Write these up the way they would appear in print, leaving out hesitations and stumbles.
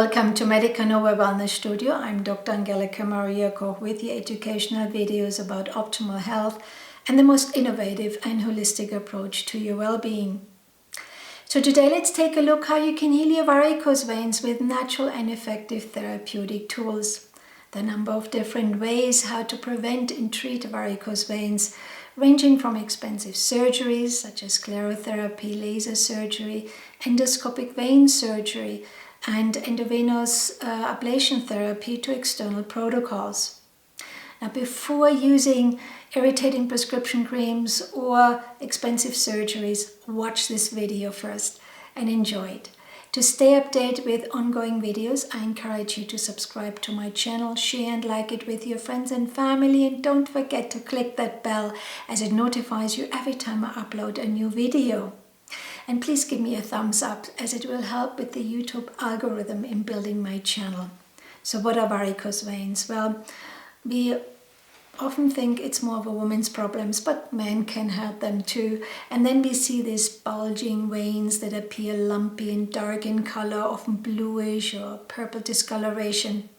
Welcome to Medica Nova Wellness Studio. I'm Dr. Angelika Koch with the educational videos about optimal health and the most innovative and holistic approach to your well-being. So today let's take a look how you can heal your varicose veins with natural and effective therapeutic tools. There are a number of different ways how to prevent and treat varicose veins, ranging from expensive surgeries such as sclerotherapy, laser surgery, endoscopic vein surgery, and endovenous ablation therapy to external protocols. Now, before using irritating prescription creams or expensive surgeries, watch this video first and enjoy it. To stay updated with ongoing videos, I encourage you to subscribe to my channel, share and like it with your friends and family, and don't forget to click that bell as it notifies you every time I upload a new video. And please give me a thumbs up as it will help with the YouTube algorithm in building my channel. So what are varicose veins? Well, we often think it's more of a woman's problems, but men can have them too. And then we see these bulging veins that appear lumpy and dark in color, often bluish or purple discoloration.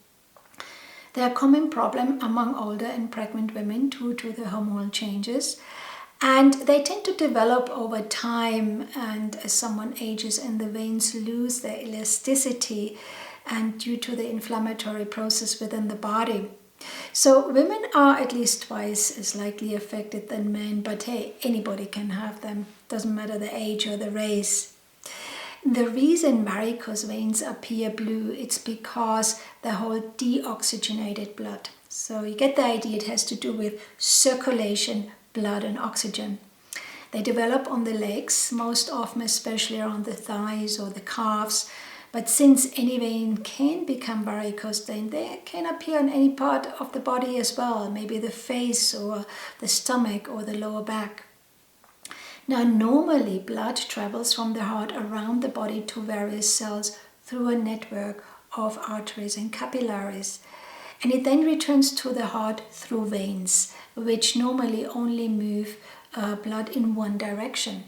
They are a common problem among older and pregnant women due to the hormonal changes. And they tend to develop over time, and as someone ages and the veins lose their elasticity and due to the inflammatory process within the body. So women are at least twice as likely affected than men, but hey, anybody can have them. Doesn't matter the age or the race. The reason varicose veins appear blue, it's because they hold deoxygenated blood. So you get the idea, it has to do with circulation, blood and oxygen. They develop on the legs, most often especially around the thighs or the calves. But since any vein can become varicose, then they can appear on any part of the body as well, maybe the face or the stomach or the lower back. Now, normally blood travels from the heart around the body to various cells through a network of arteries and capillaries. And it then returns to the heart through veins, which normally only move blood in one direction.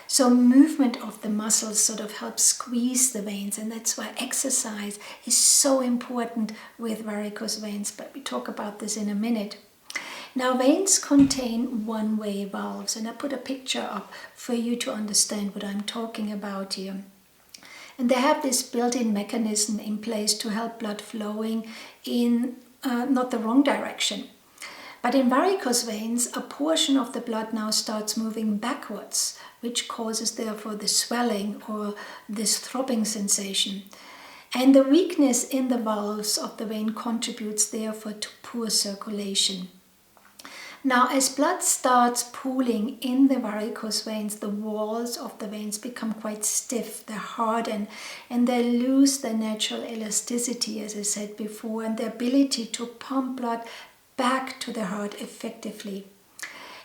So movement of the muscles sort of helps squeeze the veins, and that's why exercise is so important with varicose veins, but we talk about this in a minute. Now, veins contain one-way valves, and I put a picture up for you to understand what I'm talking about here. And they have this built-in mechanism in place to help blood flowing in not the wrong direction. But in varicose veins, a portion of the blood now starts moving backwards, which causes therefore the swelling or this throbbing sensation. And the weakness in the valves of the vein contributes therefore to poor circulation. Now, as blood starts pooling in the varicose veins, the walls of the veins become quite stiff, they harden, and they lose their natural elasticity, as I said before, and the ability to pump blood back to the heart effectively.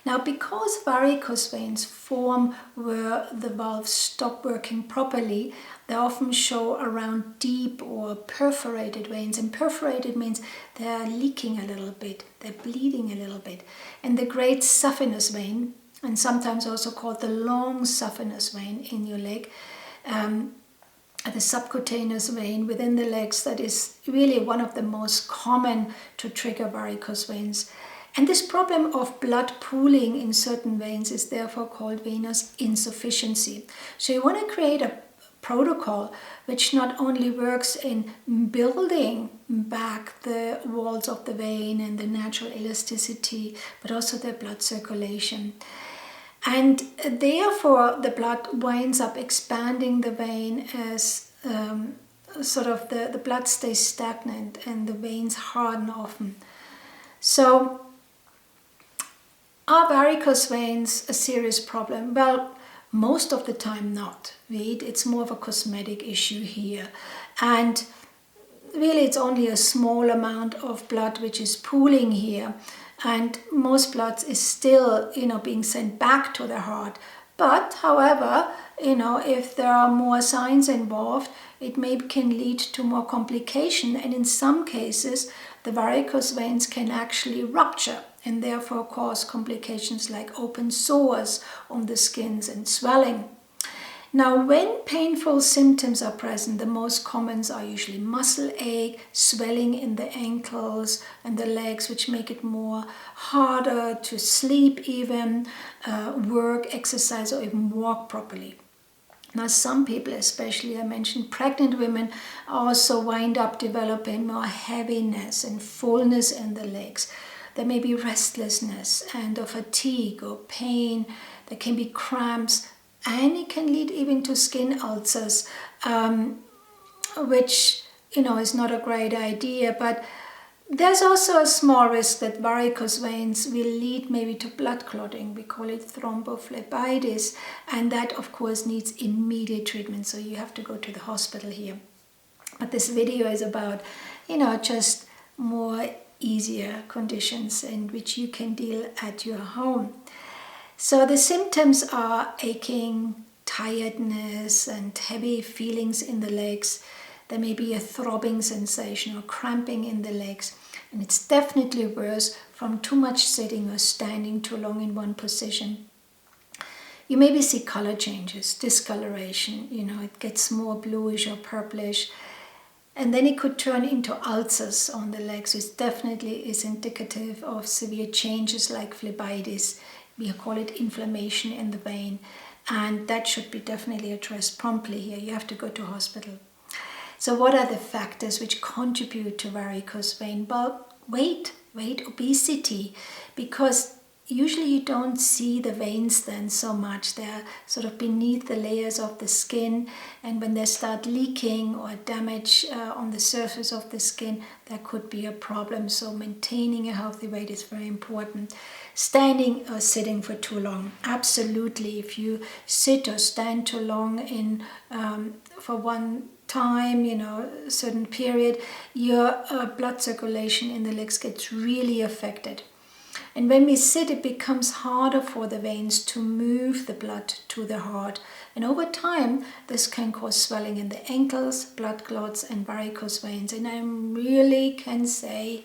Now, because varicose veins form where the valves stop working properly, they often show around deep or perforated veins. And perforated means they are leaking a little bit, they're bleeding a little bit. And the great saphenous vein, and sometimes also called the long saphenous vein in your leg, the subcutaneous vein within the legs, that is really one of the most common to trigger varicose veins. And this problem of blood pooling in certain veins is therefore called venous insufficiency. So you want to create a protocol which not only works in building back the walls of the vein and the natural elasticity, but also the blood circulation. And therefore the blood winds up expanding the vein as sort of the blood stays stagnant and the veins harden often. So are varicose veins a serious problem? Well, most of the time not. It's more of a cosmetic issue here. And really it's only a small amount of blood which is pooling here. And most blood is still, being sent back to the heart. But, however, if there are more signs involved, it can lead to more complication. And in some cases, the varicose veins can actually rupture and therefore cause complications like open sores on the skins and swelling. Now, when painful symptoms are present, the most common are usually muscle ache, swelling in the ankles and the legs, which make it more harder to sleep even, work, exercise, or even walk properly. Now, some people, especially I mentioned pregnant women, also wind up developing more heaviness and fullness in the legs. There may be restlessness and fatigue or pain. There can be cramps, and it can lead even to skin ulcers, which is not a great idea. But there's also a small risk that varicose veins will lead maybe to blood clotting. We call it thrombophlebitis, and that of course needs immediate treatment, so you have to go to the hospital here. But this video is about just more easier conditions in which you can deal at your home. So the symptoms are aching, tiredness, and heavy feelings in the legs. There may be a throbbing sensation or cramping in the legs, and it's definitely worse from too much sitting or standing too long in one position. You maybe see color changes, discoloration, it gets more bluish or purplish, and then it could turn into ulcers on the legs, which definitely is indicative of severe changes like phlebitis. We call it inflammation in the vein, and that should be definitely addressed promptly here. You have to go to hospital. So what are the factors which contribute to varicose vein? Well, weight, obesity, because usually you don't see the veins then so much. They're sort of beneath the layers of the skin, and when they start leaking or damage on the surface of the skin, there could be a problem. So maintaining a healthy weight is very important. Standing or sitting for too long, absolutely. If you sit or stand too long for one time, a certain period, your blood circulation in the legs gets really affected. And when we sit, it becomes harder for the veins to move the blood to the heart. And over time, this can cause swelling in the ankles, blood clots, and varicose veins. And I really can say,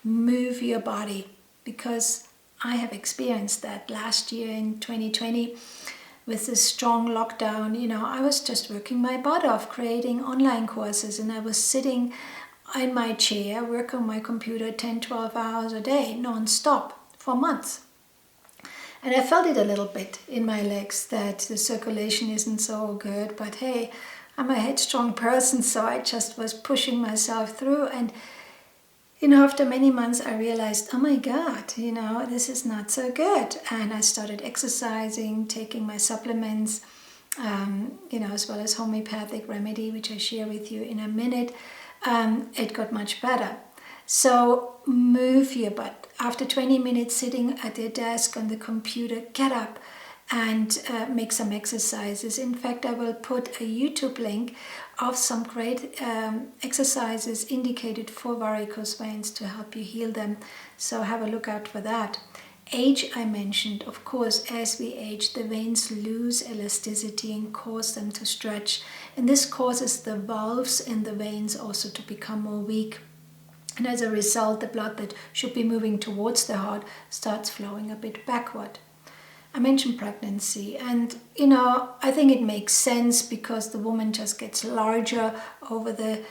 move your body, because I have experienced that last year in 2020 with this strong lockdown. I was just working my butt off creating online courses, and I was sitting in my chair, working on my computer 10-12 hours a day, non-stop, for months. And I felt it a little bit in my legs that the circulation isn't so good, but hey, I'm a headstrong person, so I just was pushing myself through. And after many months I realized, oh my God, this is not so good. And I started exercising, taking my supplements, as well as homeopathic remedy, which I share with you in a minute. It got much better. So move your butt. After 20 minutes sitting at your desk on the computer, get up and make some exercises. In fact, I will put a YouTube link of some great exercises indicated for varicose veins to help you heal them. So have a look out for that. Age, I mentioned, of course, as we age, the veins lose elasticity and cause them to stretch. And this causes the valves in the veins also to become more weak. And as a result, the blood that should be moving towards the heart starts flowing a bit backward. I mentioned pregnancy, and I think it makes sense because the woman just gets larger over the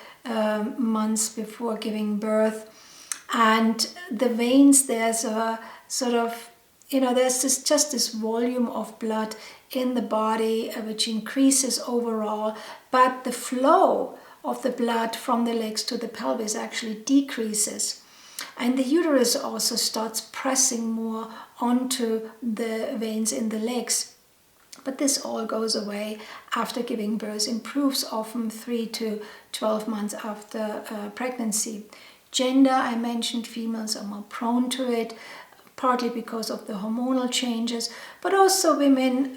months before giving birth. And the veins, there's a sort of, there's just this volume of blood in the body which increases overall, but the flow of the blood from the legs to the pelvis actually decreases. And the uterus also starts pressing more onto the veins in the legs. But this all goes away after giving birth, improves often 3 to 12 months after pregnancy. Gender, I mentioned, females are more prone to it, partly because of the hormonal changes, but also women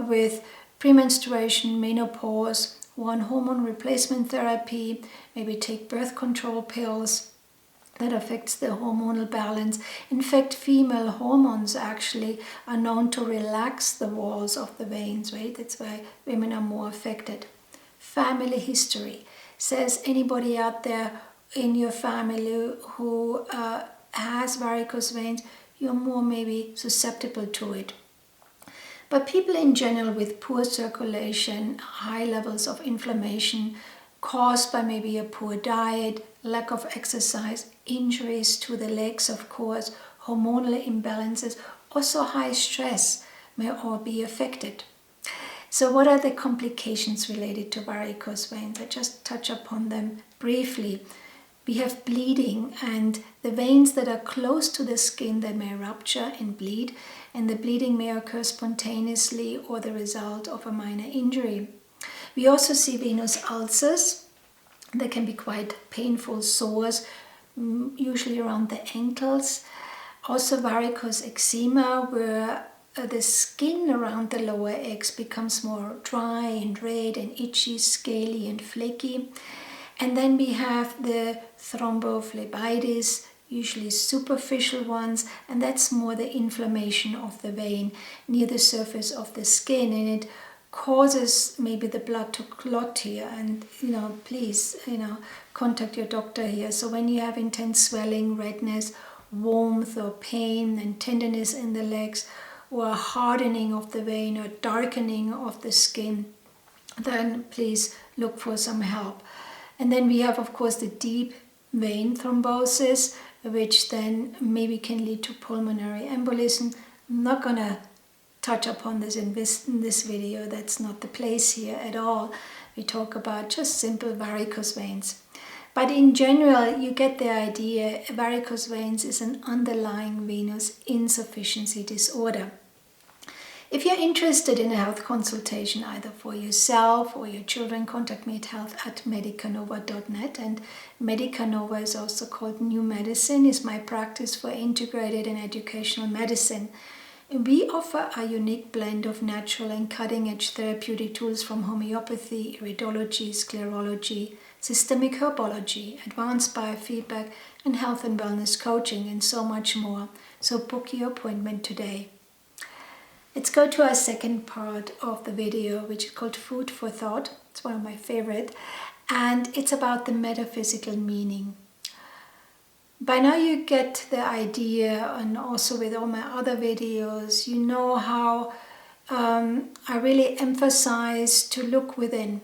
with premenstruation, menopause, who are on hormone replacement therapy, maybe take birth control pills. That affects the hormonal balance. In fact, female hormones actually are known to relax the walls of the veins, right? That's why women are more affected. Family history. Says anybody out there in your family who has varicose veins, you're more maybe susceptible to it. But people in general with poor circulation, high levels of inflammation caused by maybe a poor diet, lack of exercise, injuries to the legs, of course, hormonal imbalances, also high stress may all be affected. So what are the complications related to varicose veins? I just touch upon them briefly. We have bleeding, and the veins that are close to the skin, they may rupture and bleed, and the bleeding may occur spontaneously or the result of a minor injury. We also see venous ulcers. They can be quite painful sores, usually around the ankles. Also varicose eczema, where the skin around the lower eggs becomes more dry and red and itchy, scaly and flaky. And then we have the thrombophlebitis, usually superficial ones, and that's more the inflammation of the vein near the surface of the skin, and it causes maybe the blood to clot here. And please contact your doctor here. So when you have intense swelling, redness, warmth or pain and tenderness in the legs, or a hardening of the vein or darkening of the skin, then please look for some help. And then we have, of course, the deep vein thrombosis, which then maybe can lead to pulmonary embolism. I'm not going to touch upon this in this video. That's not the place here at all. We talk about just simple varicose veins. But in general, you get the idea. Varicose veins is an underlying venous insufficiency disorder. If you're interested in a health consultation, either for yourself or your children, contact me at health@medicanova.net. And Medica Nova is also called New Medicine, is my practice for integrated and educational medicine. We offer a unique blend of natural and cutting-edge therapeutic tools from homeopathy, iridology, sclerology, systemic herbology, advanced biofeedback, and health and wellness coaching, and so much more. So book your appointment today. Let's go to our second part of the video, which is called Food for Thought. It's one of my favorite, and it's about the metaphysical meaning. By now you get the idea, and also with all my other videos, you know how I really emphasize to look within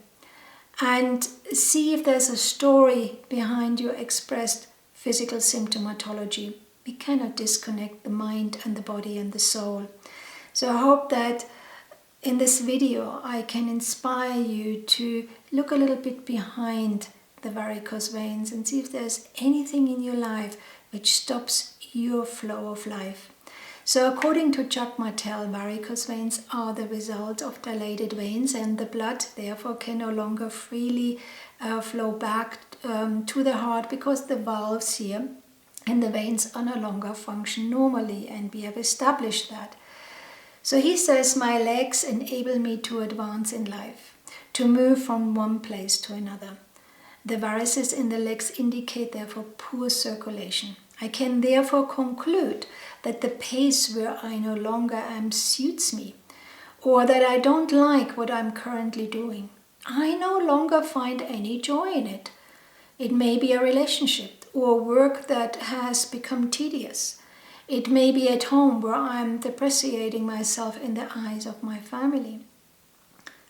and see if there's a story behind your expressed physical symptomatology. We cannot disconnect the mind and the body and the soul. So I hope that in this video I can inspire you to look a little bit behind the varicose veins and see if there's anything in your life which stops your flow of life. So according to Chuck Martel, varicose veins are the result of dilated veins, and the blood therefore can no longer freely flow back to the heart because the valves here and the veins are no longer function normally, and we have established that. So he says, my legs enable me to advance in life, to move from one place to another. The varices in the legs indicate therefore poor circulation. I can therefore conclude that the pace where I no longer am suits me, or that I don't like what I'm currently doing. I no longer find any joy in it. It may be a relationship or work that has become tedious. It may be at home where I'm depreciating myself in the eyes of my family.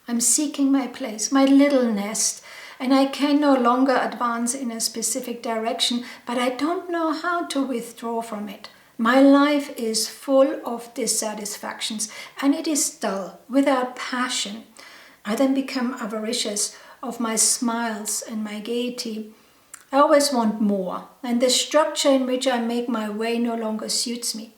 I'm seeking my place, my little nest, and I can no longer advance in a specific direction, but I don't know how to withdraw from it. My life is full of dissatisfactions, and it is dull, without passion. I then become avaricious of my smiles and my gaiety. I always want more, and the structure in which I make my way no longer suits me.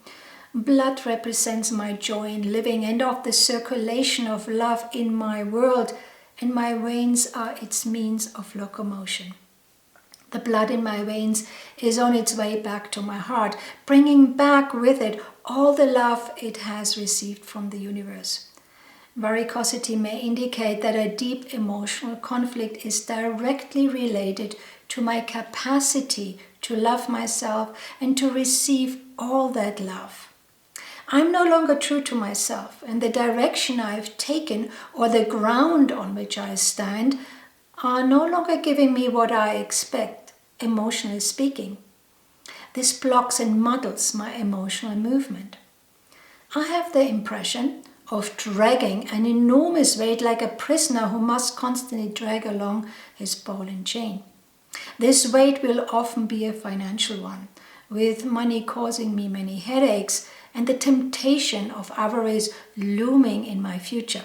Blood represents my joy in living and of the circulation of love in my world, and my veins are its means of locomotion. The blood in my veins is on its way back to my heart, bringing back with it all the love it has received from the universe. Varicosity may indicate that a deep emotional conflict is directly related to my capacity to love myself and to receive all that love. I'm no longer true to myself, and the direction I've taken or the ground on which I stand are no longer giving me what I expect, emotionally speaking. This blocks and muddles my emotional movement. I have the impression of dragging an enormous weight like a prisoner who must constantly drag along his ball and chain. This weight will often be a financial one, with money causing me many headaches and the temptation of avarice looming in my future.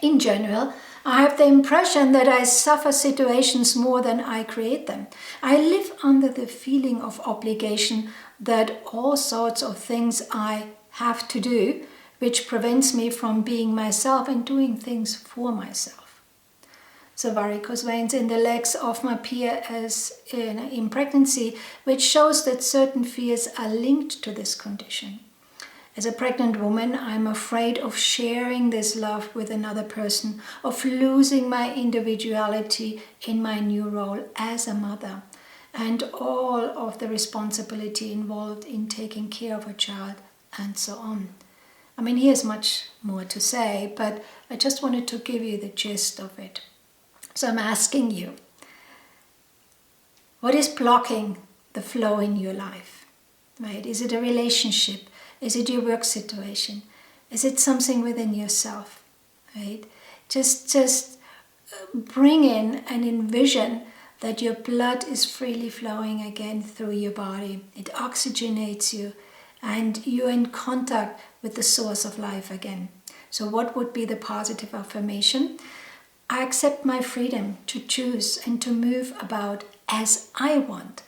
In general, I have the impression that I suffer situations more than I create them. I live under the feeling of obligation that all sorts of things I have to do, which prevents me from being myself and doing things for myself. So varicose veins in the legs often appear as in pregnancy, which shows that certain fears are linked to this condition. As a pregnant woman, I'm afraid of sharing this love with another person, of losing my individuality in my new role as a mother, and all of the responsibility involved in taking care of a child, and so on. I mean, here's much more to say, but I just wanted to give you the gist of it. So I'm asking you, what is blocking the flow in your life? Right? Is it a relationship? Is it your work situation? Is it something within yourself? Right? Just bring in and envision that your blood is freely flowing again through your body. It oxygenates you and you're in contact with the source of life again. So what would be the positive affirmation? I accept my freedom to choose and to move about as I want.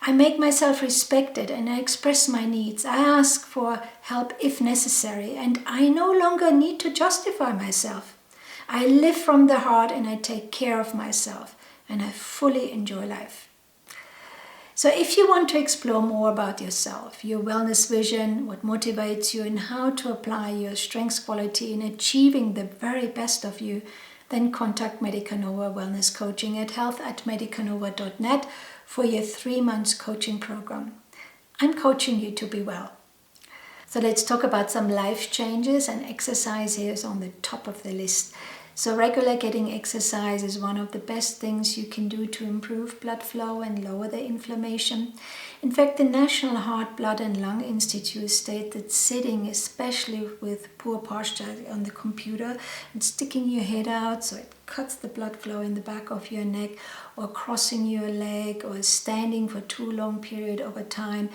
I make myself respected and I express my needs. I ask for help if necessary, and I no longer need to justify myself. I live from the heart and I take care of myself, and I fully enjoy life. So if you want to explore more about yourself, your wellness vision, what motivates you, and how to apply your strengths quality in achieving the very best of you, then contact Medica Nova Wellness Coaching at health@medicanova.net for your 3 months coaching program. I'm coaching you to be well. So let's talk about some life changes, and exercise here is on the top of the list. So regular getting exercise is one of the best things you can do to improve blood flow and lower the inflammation. In fact, the National Heart, Blood and Lung Institute states that sitting, especially with poor posture on the computer and sticking your head out so it cuts the blood flow in the back of your neck, or crossing your leg, or standing for too long period of a time,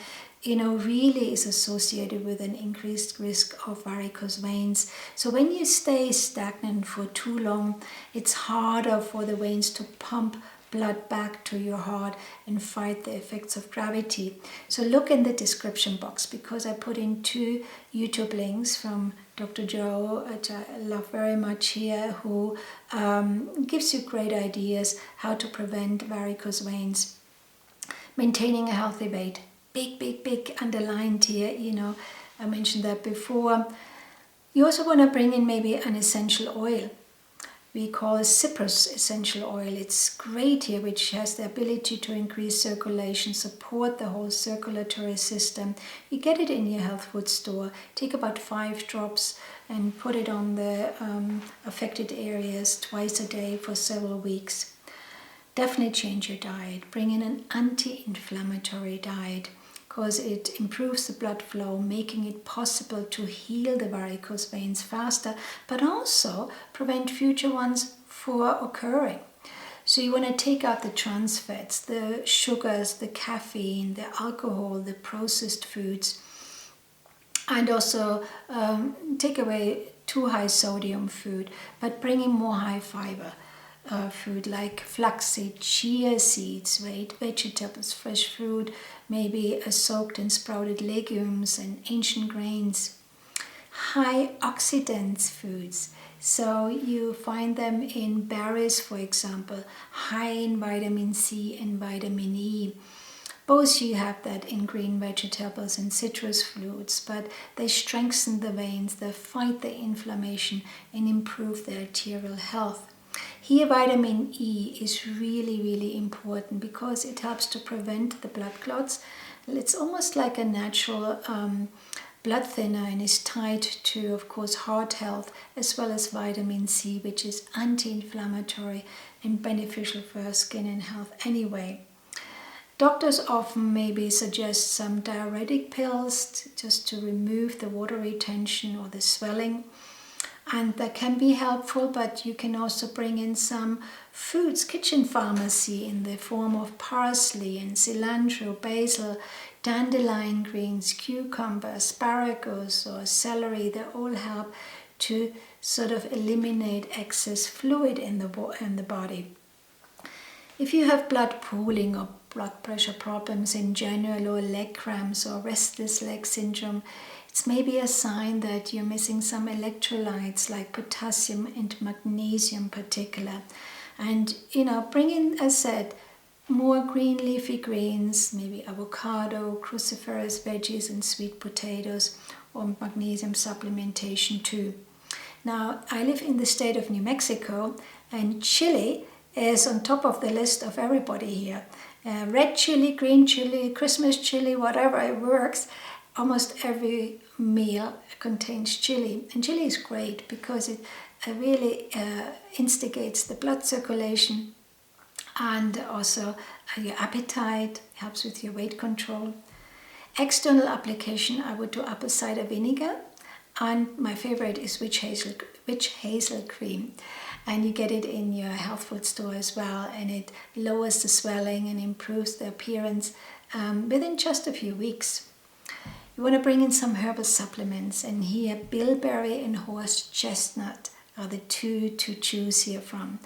really is associated with an increased risk of varicose veins. So when you stay stagnant for too long, it's harder for the veins to pump blood back to your heart and fight the effects of gravity. So look in the description box, because I put in 2 YouTube links from Dr. Joe, which I love very much here, who gives you great ideas how to prevent varicose veins. Maintaining a healthy weight. Big underlined here, I mentioned that before. You also want to bring in maybe an essential oil. We call it cypress essential oil. It's great here, which has the ability to increase circulation, support the whole circulatory system. You get it in your health food store. Take about 5 drops and put it on the affected areas twice a day for several weeks. Definitely change your diet. Bring in an anti-inflammatory diet, because it improves the blood flow, making it possible to heal the varicose veins faster, but also prevent future ones from occurring. So you want to take out the trans fats, the sugars, the caffeine, the alcohol, the processed foods, and also take away too high sodium food, but bring in more high fiber food like flaxseed, chia seeds, right? Vegetables, fresh fruit, maybe soaked and sprouted legumes and ancient grains. High oxidants foods, so you find them in berries, for example, high in vitamin C and vitamin E. Both you have that in green vegetables and citrus fruits, but they strengthen the veins, they fight the inflammation and improve the arterial health. Here, vitamin E is really important, because it helps to prevent the blood clots. It's almost like a natural blood thinner, and is tied to, of course, heart health, as well as vitamin C, which is anti-inflammatory and beneficial for our skin and health anyway. Doctors often maybe suggest some diuretic pills just to remove the water retention or the swelling. and that can be helpful, but you can also bring in some foods, kitchen pharmacy, in the form of parsley and cilantro, basil, dandelion greens, cucumber, asparagus or celery. They all help to sort of eliminate excess fluid in the body. If you have blood pooling or blood pressure problems in general, or leg cramps or restless leg syndrome, it's maybe a sign that you're missing some electrolytes like potassium and magnesium in particular. And bring in, as said, more green leafy greens, maybe avocado, cruciferous veggies and sweet potatoes, or magnesium supplementation too. Now, I live in the state of New Mexico, and chili is on top of the list of everybody here. Red chili, green chili, Christmas chili, whatever, it works. Almost every meal contains chili. And chili is great because it really instigates the blood circulation, and also your appetite, helps with your weight control. External application, I would do apple cider vinegar, and my favorite is witch hazel cream. And you get it in your health food store as well, and it lowers the swelling and improves the appearance within just a few weeks. You want to bring in some herbal supplements, and here bilberry and horse chestnut are the two to choose here from.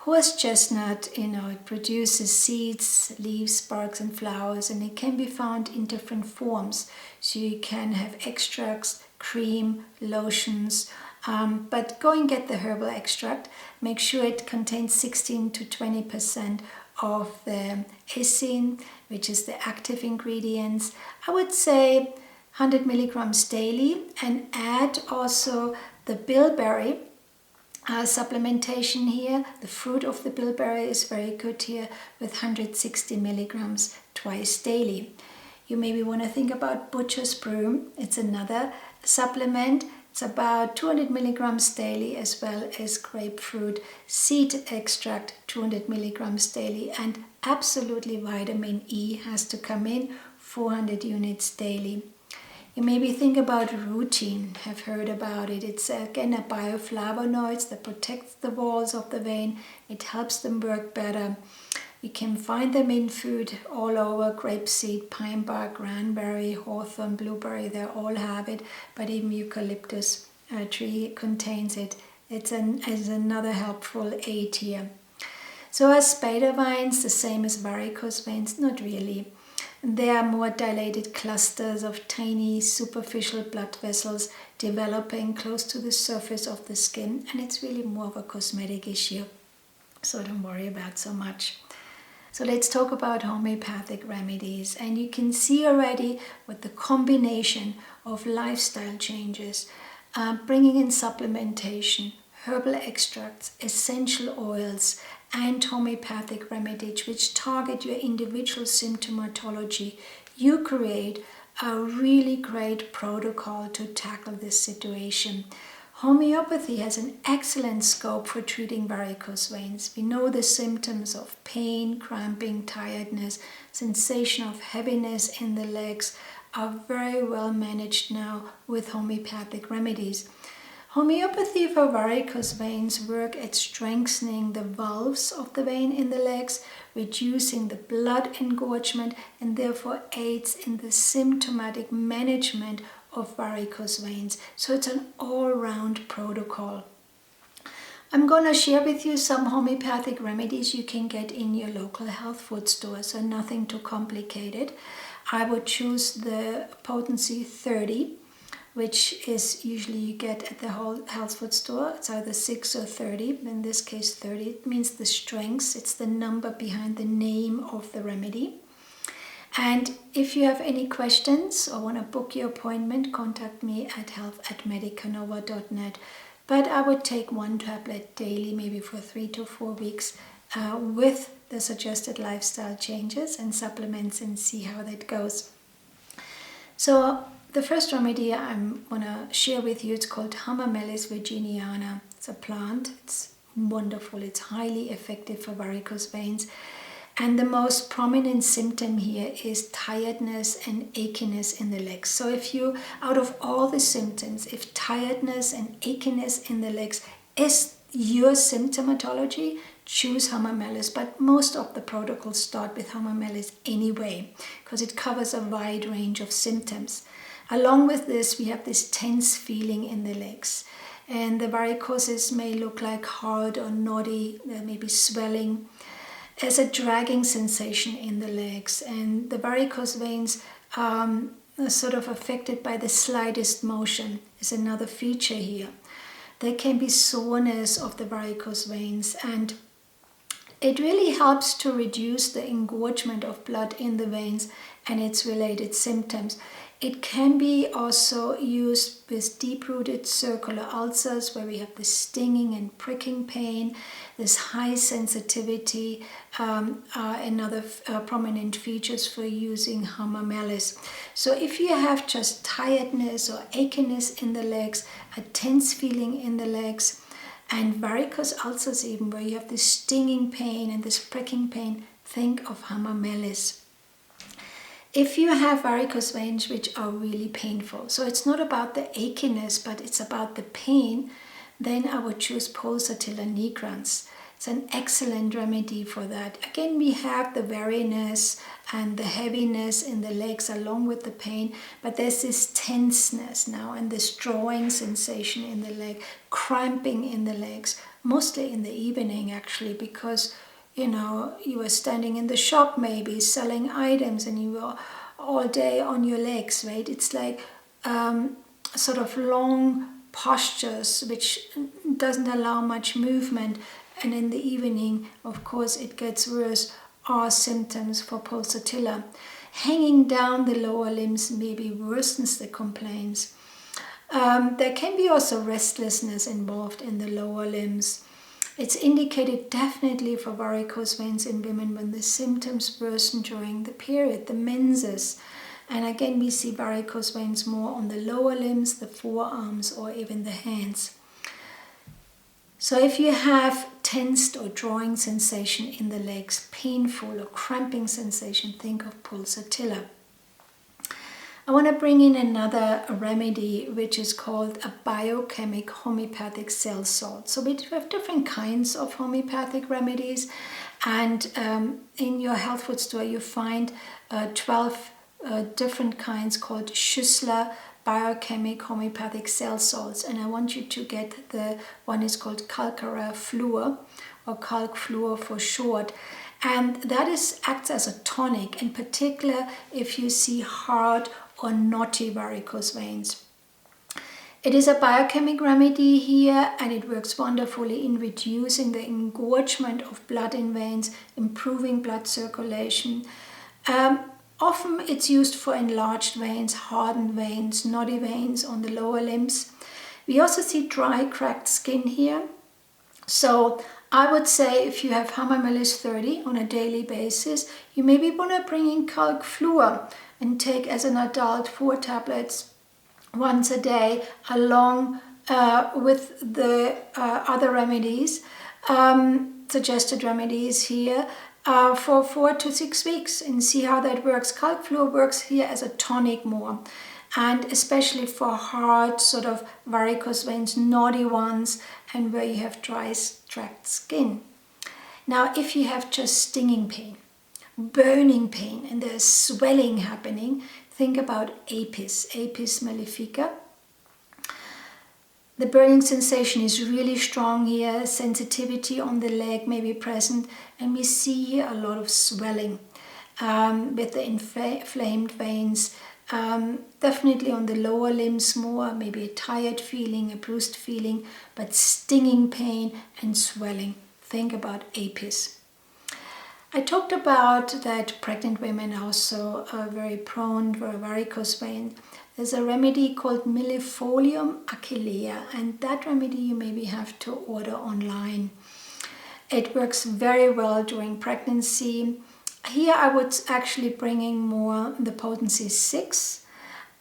Horse chestnut, it produces seeds, leaves, sparks and flowers, and it can be found in different forms. So you can have extracts, cream, lotions, but go and get the herbal extract. Make sure it contains 16 to 20% of the isin, which is the active ingredients. I would say 100 milligrams daily, and add also the bilberry supplementation here. The fruit of the bilberry is very good here, with 160 milligrams twice daily. You maybe want to think about butcher's broom. It's another supplement. It's about 200 milligrams daily, as well as grapefruit seed extract, 200 milligrams daily. And absolutely vitamin E has to come in, 400 units daily. You maybe think about rutin, have heard about it. It's again a bioflavonoid that protects the walls of the vein. It helps them work better. You can find them in food all over: grapeseed, pine bark, cranberry, hawthorn, blueberry, they all have it, but even eucalyptus tree contains it. It's another helpful aid here. So are spider vines the same as varicose veins? Not really. They are more dilated clusters of tiny superficial blood vessels developing close to the surface of the skin, and it's really more of a cosmetic issue, so don't worry about so much. So let's talk about homeopathic remedies, and you can see already with the combination of lifestyle changes, bringing in supplementation, herbal extracts, essential oils, and homeopathic remedies which target your individual symptomatology, you create a really great protocol to tackle this situation. Homeopathy has an excellent scope for treating varicose veins. We know the symptoms of pain, cramping, tiredness, sensation of heaviness in the legs are very well managed now with homeopathic remedies. Homeopathy for varicose veins work at strengthening the valves of the vein in the legs, reducing the blood engorgement, and therefore aids in the symptomatic management of varicose veins. So it's an all-round protocol. I'm going to share with you some homeopathic remedies you can get in your local health food store, so nothing too complicated. I would choose the potency 30, which is usually you get at the whole health food store. It's either 6 or 30. In this case 30. It means the strength. It's the number behind the name of the remedy. And if you have any questions or want to book your appointment, contact me at health@medicanova.net. But I would take one tablet daily, maybe for 3 to 4 weeks, with the suggested lifestyle changes and supplements, and see how that goes. So the first remedy I'm going to share with you, it's called Hamamelis virginiana. It's a plant. It's wonderful. It's highly effective for varicose veins. And the most prominent symptom here is tiredness and achiness in the legs. So if you, out of all the symptoms, if tiredness and achiness in the legs is your symptomatology, choose Hamamelis. But most of the protocols start with Hamamelis anyway, because it covers a wide range of symptoms. Along with this, we have this tense feeling in the legs. And the varicoses may look like hard or knotty, there may be swelling. There's a dragging sensation in the legs, and the varicose veins are sort of affected by the slightest motion is another feature here. There can be soreness of the varicose veins, and it really helps to reduce the engorgement of blood in the veins and its related symptoms. It can be also used with deep-rooted circular ulcers where we have this stinging and pricking pain. This high sensitivity are another prominent features for using Hamamelis. So if you have just tiredness or achiness in the legs, a tense feeling in the legs, and varicose ulcers even, where you have this stinging pain and this pricking pain, think of Hamamelis. If you have varicose veins which are really painful, so it's not about the achiness, but it's about the pain, then I would choose Pulsatilla nigrans. It's an excellent remedy for that. Again, we have the weariness and the heaviness in the legs along with the pain, but there's this tenseness now and this drawing sensation in the leg, cramping in the legs, mostly in the evening actually, because you were standing in the shop maybe selling items and you were all day on your legs, right? It's like sort of long postures which doesn't allow much movement, and in the evening, of course, it gets worse, are symptoms for pulsatilla. Hanging down the lower limbs maybe worsens the complaints. There can be also restlessness involved in the lower limbs. It's indicated definitely for varicose veins in women when the symptoms worsen during the period, the menses. And again, we see varicose veins more on the lower limbs, the forearms, or even the hands. So if you have tensed or drawing sensation in the legs, painful or cramping sensation, think of pulsatilla. I want to bring in another remedy which is called a biochemic homeopathic cell salt. So we have different kinds of homeopathic remedies, and in your health food store you find 12 different kinds called Schüssler biochemic homeopathic cell salts, and I want you to get the one is called calcara fluor, or calc fluor for short, and that acts as a tonic, in particular if you see hard or knotty varicose veins. It is a biochemic remedy here, and it works wonderfully in reducing the engorgement of blood in veins, improving blood circulation. Often it's used for enlarged veins, hardened veins, knotty veins on the lower limbs. We also see dry, cracked skin here. So I would say if you have Hamamelis 30 on a daily basis, you maybe want to bring in calc fluor and take as an adult 4 tablets once a day along with the other remedies, suggested remedies here, for 4 to 6 weeks, and see how that works. Calc fluor works here as a tonic more, and especially for hard sort of varicose veins, knotty ones, and where you have dry, cracked skin. Now, if you have just stinging pain, burning pain, and there's swelling happening, think about Apis mellifica. The burning sensation is really strong here, sensitivity on the leg may be present, and we see here a lot of swelling with the inflamed veins, definitely on the lower limbs more, maybe a tired feeling, a bruised feeling, but stinging pain and swelling. Think about Apis. I talked about that pregnant women also are very prone for varicose veins. There's a remedy called Millefolium achillea, and that remedy you maybe have to order online. It works very well during pregnancy. Here I would actually bring in more the potency 6,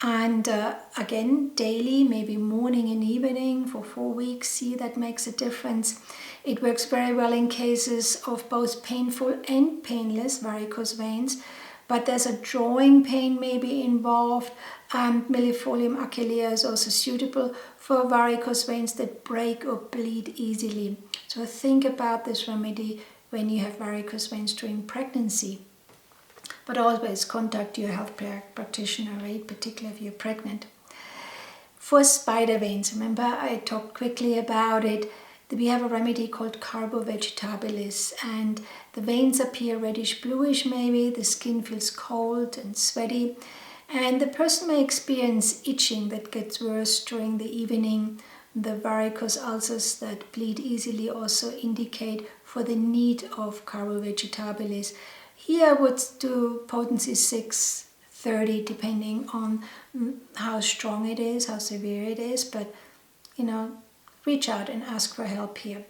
And again, daily, maybe morning and evening for 4 weeks. See, that makes a difference. It works very well in cases of both painful and painless varicose veins, but there's a drawing pain maybe involved, and millefolium achillea is also suitable for varicose veins that break or bleed easily. So think about this remedy when you have varicose veins during pregnancy. But always contact your healthcare practitioner, right? Particularly if you're pregnant. For spider veins, remember I talked quickly about it. We have a remedy called Carbo Vegetabilis, and the veins appear reddish bluish maybe, the skin feels cold and sweaty, and the person may experience itching that gets worse during the evening. The varicose ulcers that bleed easily also indicate for the need of Carbo Vegetabilis. Here I would do potency 630 depending on how strong it is, how severe it is, but reach out and ask for help here.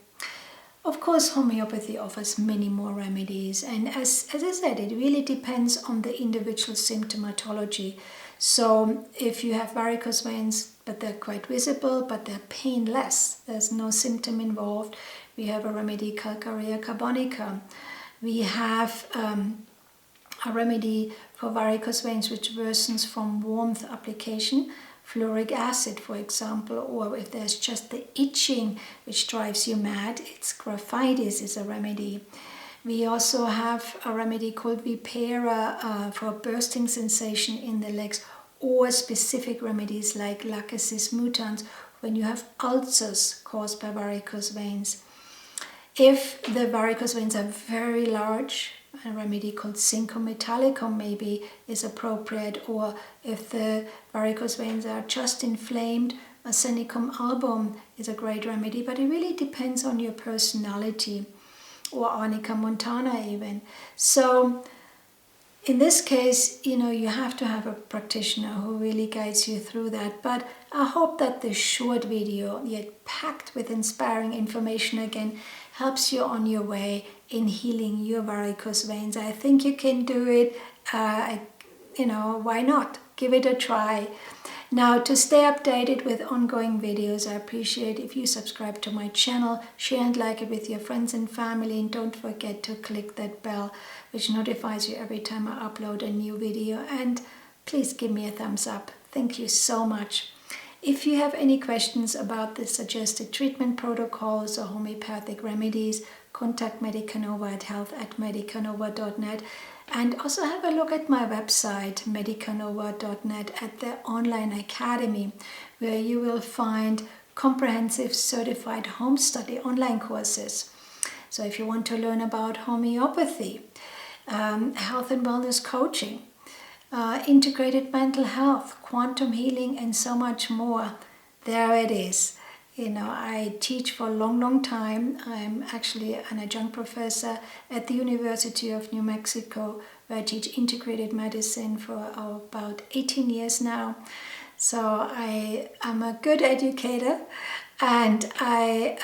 Of course, homeopathy offers many more remedies, and as I said, it really depends on the individual symptomatology. So if you have varicose veins, but they're quite visible, but they're painless, there's no symptom involved, we have a remedy, Calcarea carbonica. We have a remedy for varicose veins which worsens from warmth application, fluoric acid, for example, or if there's just the itching which drives you mad, it's graphitis is a remedy. We also have a remedy called Vipera for bursting sensation in the legs, or specific remedies like Lachesis mutans when you have ulcers caused by varicose veins. If the varicose veins are very large, a remedy called Cinco metallicum maybe is appropriate, or if the varicose veins are just inflamed, Arsenicum album is a great remedy, but it really depends on your personality, or Arnica montana even. So in this case, you have to have a practitioner who really guides you through that. But I hope that this short video, yet packed with inspiring information again, helps you on your way in healing your varicose veins. I think you can do it. Why not? Give it a try. Now, to stay updated with ongoing videos, I appreciate if you subscribe to my channel, share and like it with your friends and family, and don't forget to click that bell which notifies you every time I upload a new video, and please give me a thumbs up. Thank you so much. If you have any questions about the suggested treatment protocols or homeopathic remedies, contact Medica Nova at health@medicanova.net, and also have a look at my website medicanova.net at the online academy, where you will find comprehensive certified home study online courses. So if you want to learn about homeopathy, health and wellness coaching, integrated mental health, quantum healing, and so much more, there it is. I teach for a long time. I'm actually an adjunct professor at the University of New Mexico, where I teach integrated medicine for about 18 years now. So I am a good educator, and I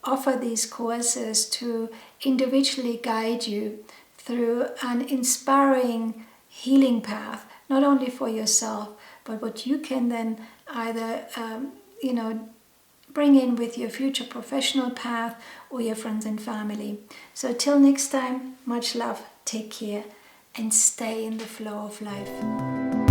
offer these courses to individually guide you through an inspiring healing path, not only for yourself, but what you can then either, bring in with your future professional path or your friends and family. So till next time, much love, take care, and stay in the flow of life.